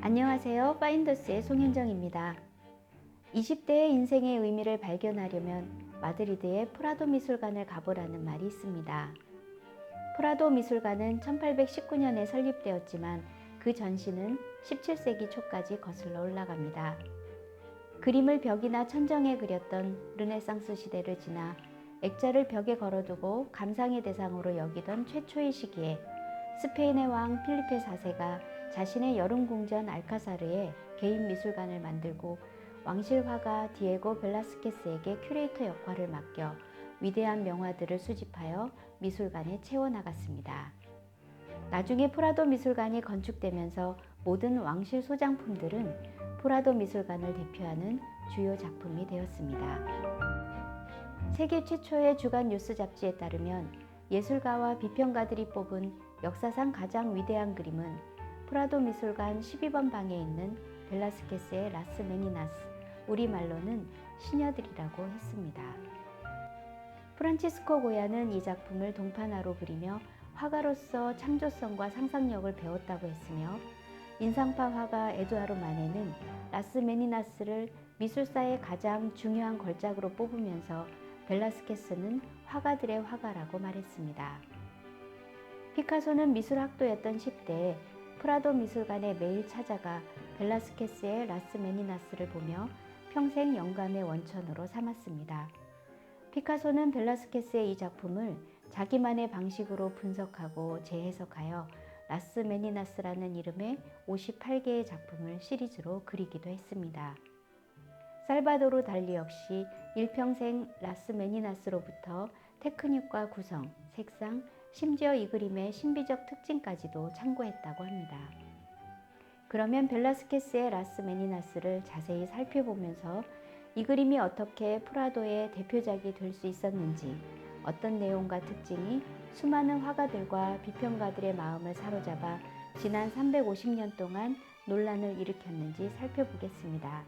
안녕하세요. 파인더스의 송현정입니다. 20대의 인생의 의미를 발견하려면 마드리드의 프라도 미술관을 가보라는 말이 있습니다. 프라도 미술관은 1819년에 설립되었지만 그 전시는 17세기 초까지 거슬러 올라갑니다. 그림을 벽이나 천정에 그렸던 르네상스 시대를 지나 액자를 벽에 걸어두고 감상의 대상으로 여기던 최초의 시기에 스페인의 왕 필리페 4세가 자신의 여름궁전 알카사르에 개인 미술관을 만들고 왕실 화가 디에고 벨라스케스에게 큐레이터 역할을 맡겨 위대한 명화들을 수집하여 미술관에 채워나갔습니다. 나중에 프라도 미술관이 건축되면서 모든 왕실 소장품들은 프라도 미술관을 대표하는 주요 작품이 되었습니다. 세계 최초의 주간 뉴스 잡지에 따르면 예술가와 비평가들이 뽑은 역사상 가장 위대한 그림은 프라도 미술관 12번 방에 있는 벨라스케스의 라스 메니나스, 우리말로는 시녀들이라고 했습니다. 프란치스코 고야는 이 작품을 동판화로 그리며 화가로서 창조성과 상상력을 배웠다고 했으며 인상파 화가 에두아르 마네는 라스 메니나스를 미술사의 가장 중요한 걸작으로 뽑으면서 벨라스케스는 화가들의 화가라고 말했습니다. 피카소는 미술학도였던 10대에 프라도 미술관에 매일 찾아가 벨라스케스의 라스 메니나스를 보며 평생 영감의 원천으로 삼았습니다. 피카소는 벨라스케스의 이 작품을 자기만의 방식으로 분석하고 재해석하여 라스 메니나스라는 이름의 58개의 작품을 시리즈로 그리기도 했습니다. 살바도르 달리 역시 일평생 라스 메니나스로부터 테크닉과 구성, 색상, 심지어 이 그림의 신비적 특징까지도 참고했다고 합니다. 그러면 벨라스케스의 라스 메니나스를 자세히 살펴보면서 이 그림이 어떻게 프라도의 대표작이 될 수 있었는지, 어떤 내용과 특징이 수많은 화가들과 비평가들의 마음을 사로잡아 지난 350년 동안 논란을 일으켰는지 살펴보겠습니다.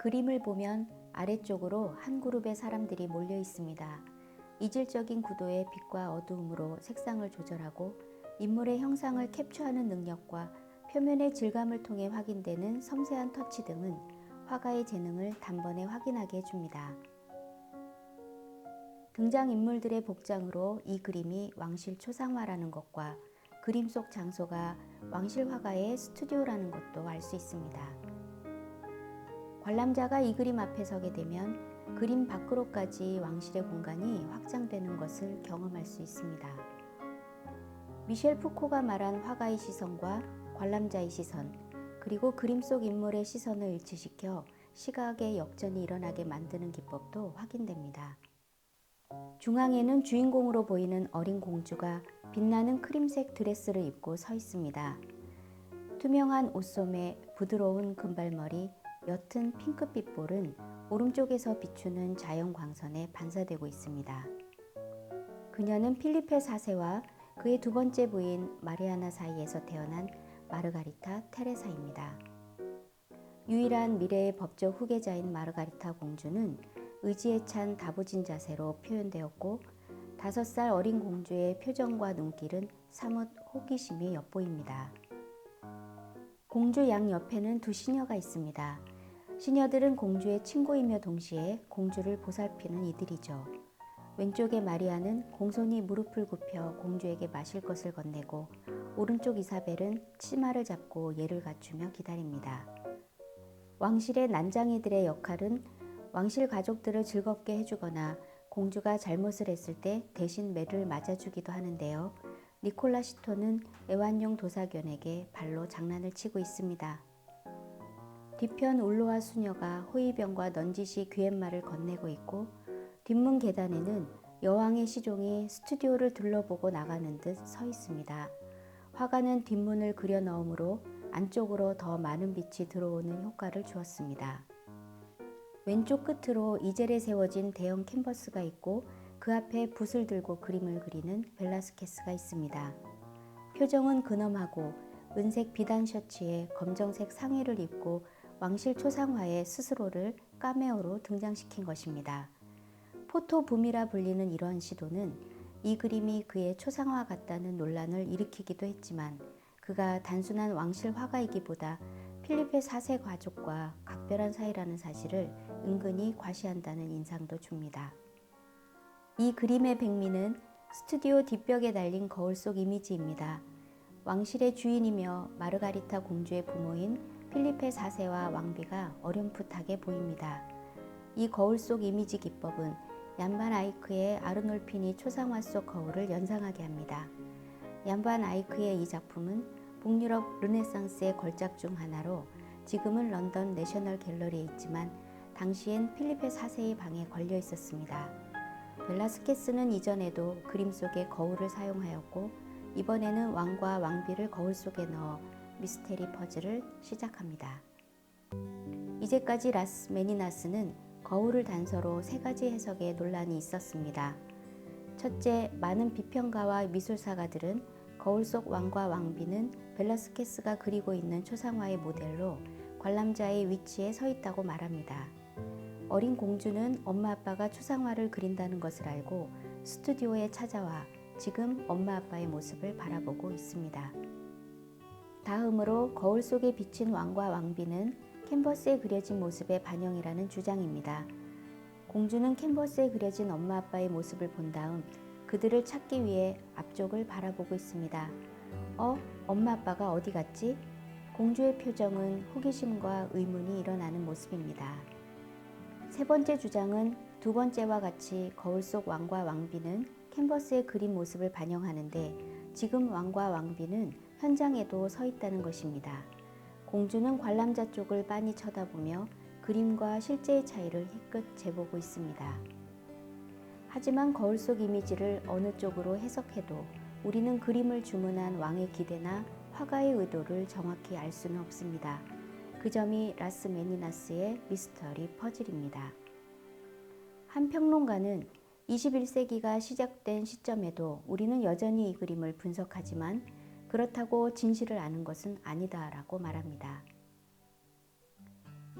그림을 보면 아래쪽으로 한 그룹의 사람들이 몰려 있습니다. 이질적인 구도의 빛과 어두움으로 색상을 조절하고 인물의 형상을 캡처하는 능력과 표면의 질감을 통해 확인되는 섬세한 터치 등은 화가의 재능을 단번에 확인하게 해줍니다. 등장인물들의 복장으로 이 그림이 왕실 초상화라는 것과 그림 속 장소가 왕실 화가의 스튜디오라는 것도 알 수 있습니다. 관람자가 이 그림 앞에 서게 되면 그림 밖으로까지 왕실의 공간이 확장되는 것을 경험할 수 있습니다. 미셸 푸코가 말한 화가의 시선과 관람자의 시선, 그리고 그림 속 인물의 시선을 일치시켜 시각의 역전이 일어나게 만드는 기법도 확인됩니다. 중앙에는 주인공으로 보이는 어린 공주가 빛나는 크림색 드레스를 입고 서 있습니다. 투명한 옷소매, 부드러운 금발머리, 옅은 핑크빛 볼은 오른쪽에서 비추는 자연 광선에 반사되고 있습니다. 그녀는 필리페 4세와 그의 두 번째 부인 마리아나 사이에서 태어난 마르가리타 테레사입니다. 유일한 미래의 법적 후계자인 마르가리타 공주는 의지에 찬 다부진 자세로 표현되었고 5살 어린 공주의 표정과 눈길은 사뭇 호기심이 엿보입니다. 공주 양 옆에는 두 시녀가 있습니다. 시녀들은 공주의 친구이며 동시에 공주를 보살피는 이들이죠. 왼쪽의 마리아는 공손히 무릎을 굽혀 공주에게 마실 것을 건네고 오른쪽 이사벨은 치마를 잡고 예를 갖추며 기다립니다. 왕실의 난장이들의 역할은 왕실 가족들을 즐겁게 해주거나 공주가 잘못을 했을 때 대신 매를 맞아주기도 하는데요. 니콜라 시토는 애완용 도사견에게 발로 장난을 치고 있습니다. 뒤편 울로아 수녀가 호위병과 넌지시 귀갯말을 건네고 있고 뒷문 계단에는 여왕의 시종이 스튜디오를 둘러보고 나가는 듯 서 있습니다. 화가는 뒷문을 그려 넣으므로 안쪽으로 더 많은 빛이 들어오는 효과를 주었습니다. 왼쪽 끝으로 이젤에 세워진 대형 캔버스가 있고 그 앞에 붓을 들고 그림을 그리는 벨라스케스가 있습니다. 표정은 근엄하고 은색 비단 셔츠에 검정색 상의를 입고 왕실 초상화에 스스로를 카메오로 등장시킨 것입니다. 포토붐이라 불리는 이러한 시도는 이 그림이 그의 초상화 같다는 논란을 일으키기도 했지만 그가 단순한 왕실 화가이기보다 필리페 4세 가족과 각별한 사이라는 사실을 은근히 과시한다는 인상도 줍니다. 이 그림의 백미는 스튜디오 뒷벽에 달린 거울 속 이미지입니다. 왕실의 주인이며 마르가리타 공주의 부모인 필리페 4세와 왕비가 어렴풋하게 보입니다. 이 거울 속 이미지 기법은 얀반 아이크의 아르놀피니 초상화 속 거울을 연상하게 합니다. 얀반 아이크의 이 작품은 북유럽 르네상스의 걸작 중 하나로 지금은 런던 내셔널 갤러리에 있지만 당시엔 필리페 4세의 방에 걸려 있었습니다. 벨라스케스는 이전에도 그림 속에 거울을 사용하였고 이번에는 왕과 왕비를 거울 속에 넣어 미스테리 퍼즐을 시작합니다. 이제까지 라스 메니나스는 거울을 단서로 세 가지 해석에 논란이 있었습니다. 첫째, 많은 비평가와 미술사가들은 거울 속 왕과 왕비는 벨라스케스가 그리고 있는 초상화의 모델로 관람자의 위치에 서 있다고 말합니다. 어린 공주는 엄마 아빠가 초상화를 그린다는 것을 알고 스튜디오에 찾아와 지금 엄마 아빠의 모습을 바라보고 있습니다. 다음으로 거울 속에 비친 왕과 왕비는 캔버스에 그려진 모습의 반영이라는 주장입니다. 공주는 캔버스에 그려진 엄마 아빠의 모습을 본 다음 그들을 찾기 위해 앞쪽을 바라보고 있습니다. 엄마 아빠가 어디 갔지? 공주의 표정은 호기심과 의문이 일어나는 모습입니다. 세 번째 주장은 두 번째와 같이 거울 속 왕과 왕비는 캔버스에 그린 모습을 반영하는데 지금 왕과 왕비는 현장에도 서 있다는 것입니다. 공주는 관람자 쪽을 빤히 쳐다보며 그림과 실제의 차이를 희끗 재보고 있습니다. 하지만 거울 속 이미지를 어느 쪽으로 해석해도 우리는 그림을 주문한 왕의 기대나 화가의 의도를 정확히 알 수는 없습니다. 그 점이 라스 메니나스의 미스터리 퍼즐입니다. 한 평론가는 21세기가 시작된 시점에도 우리는 여전히 이 그림을 분석하지만 그렇다고 진실을 아는 것은 아니다라고 말합니다.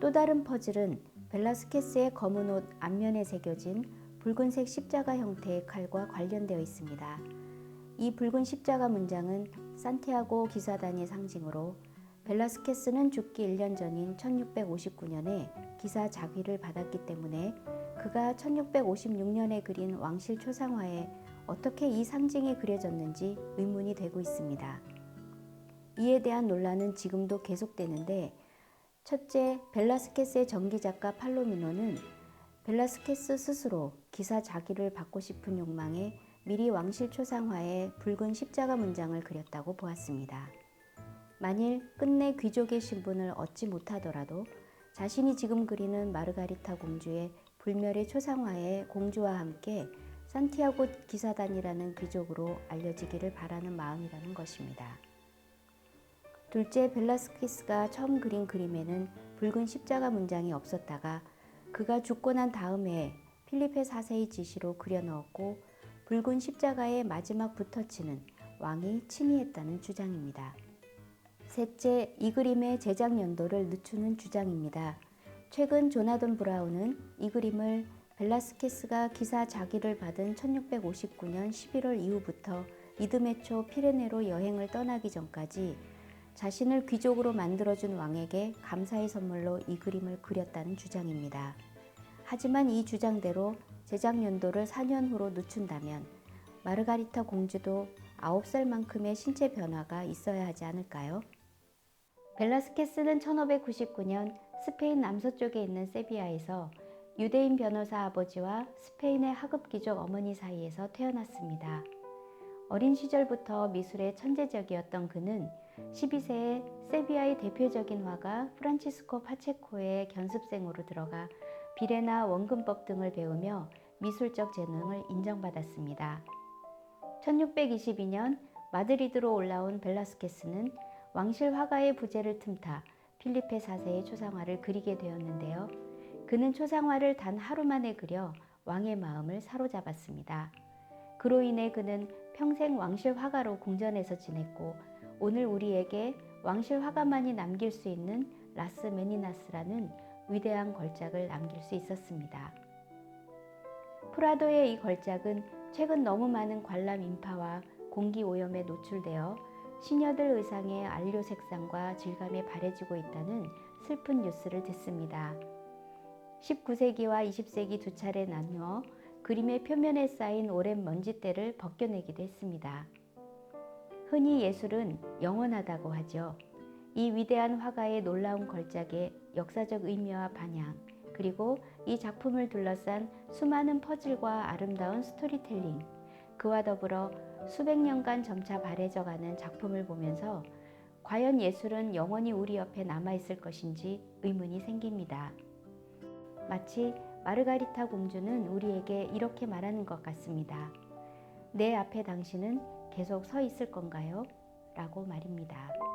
또 다른 퍼즐은 벨라스케스의 검은 옷 앞면에 새겨진 붉은색 십자가 형태의 칼과 관련되어 있습니다. 이 붉은 십자가 문장은 산티아고 기사단의 상징으로 벨라스케스는 죽기 1년 전인 1659년에 기사 자귀를 받았기 때문에 그가 1656년에 그린 왕실 초상화에 어떻게 이 상징이 그려졌는지 의문이 되고 있습니다. 이에 대한 논란은 지금도 계속되는데 첫째, 벨라스케스의 전기작가 팔로미노는 벨라스케스 스스로 기사 자귀를 받고 싶은 욕망에 미리 왕실 초상화에 붉은 십자가 문장을 그렸다고 보았습니다. 만일 끝내 귀족의 신분을 얻지 못하더라도 자신이 지금 그리는 마르가리타 공주의 불멸의 초상화에 공주와 함께 산티아고 기사단이라는 귀족으로 알려지기를 바라는 마음이라는 것입니다. 둘째, 벨라스케스가 처음 그린 그림에는 붉은 십자가 문장이 없었다가 그가 죽고 난 다음 해에 필리페 4세의 지시로 그려 넣었고 붉은 십자가의 마지막 붓터치는 왕이 친히 주장입니다. 셋째, 이 그림의 제작 연도를 늦추는 주장입니다. 최근 조나던 브라운은 이 그림을 벨라스케스가 기사 자귀를 받은 1659년 11월 이후부터 이드메초 피레네로 여행을 떠나기 전까지 자신을 귀족으로 만들어준 왕에게 감사의 선물로 이 그림을 그렸다는 주장입니다. 하지만 이 주장대로 제작 연도를 4년 후로 늦춘다면 마르가리타 공주도 9살만큼의 신체 변화가 있어야 하지 않을까요? 벨라스케스는 1599년 스페인 남서쪽에 있는 세비야에서 유대인 변호사 아버지와 스페인의 하급 귀족 어머니 사이에서 태어났습니다. 어린 시절부터 미술에 천재적이었던 그는 12세에 세비야의 대표적인 화가 프란치스코 파체코의 견습생으로 들어가 비례나 원근법 등을 배우며 미술적 재능을 인정받았습니다. 1622년 마드리드로 올라온 벨라스케스는 왕실 화가의 부재를 틈타 필리페 4세의 초상화를 그리게 되었는데요. 그는 초상화를 단 하루 만에 그려 왕의 마음을 사로잡았습니다. 그로 인해 그는 평생 왕실 화가로 궁전에서 지냈고 오늘 우리에게 왕실 화가만이 남길 수 있는 라스 메니나스라는 위대한 걸작을 남길 수 있었습니다. 프라도의 이 걸작은 최근 너무 많은 관람 인파와 공기 오염에 노출되어 시녀들 의상의 안료 색상과 질감이 바래지고 있다는 슬픈 뉴스를 듣습니다. 19세기와 20세기 두 차례 나누어 그림의 표면에 쌓인 오랜 먼지때를 벗겨내기도 했습니다. 흔히 예술은 영원하다고 하죠. 이 위대한 화가의 놀라운 걸작의 역사적 의미와 반향, 그리고 이 작품을 둘러싼 수많은 퍼즐과 아름다운 스토리텔링, 그와 더불어 수백 년간 점차 바래져가는 작품을 보면서 과연 예술은 영원히 우리 옆에 남아있을 것인지 의문이 생깁니다. 마치 마르가리타 공주는 우리에게 이렇게 말하는 것 같습니다. 내 앞에 당신은 계속 서 있을 건가요? 라고 말입니다.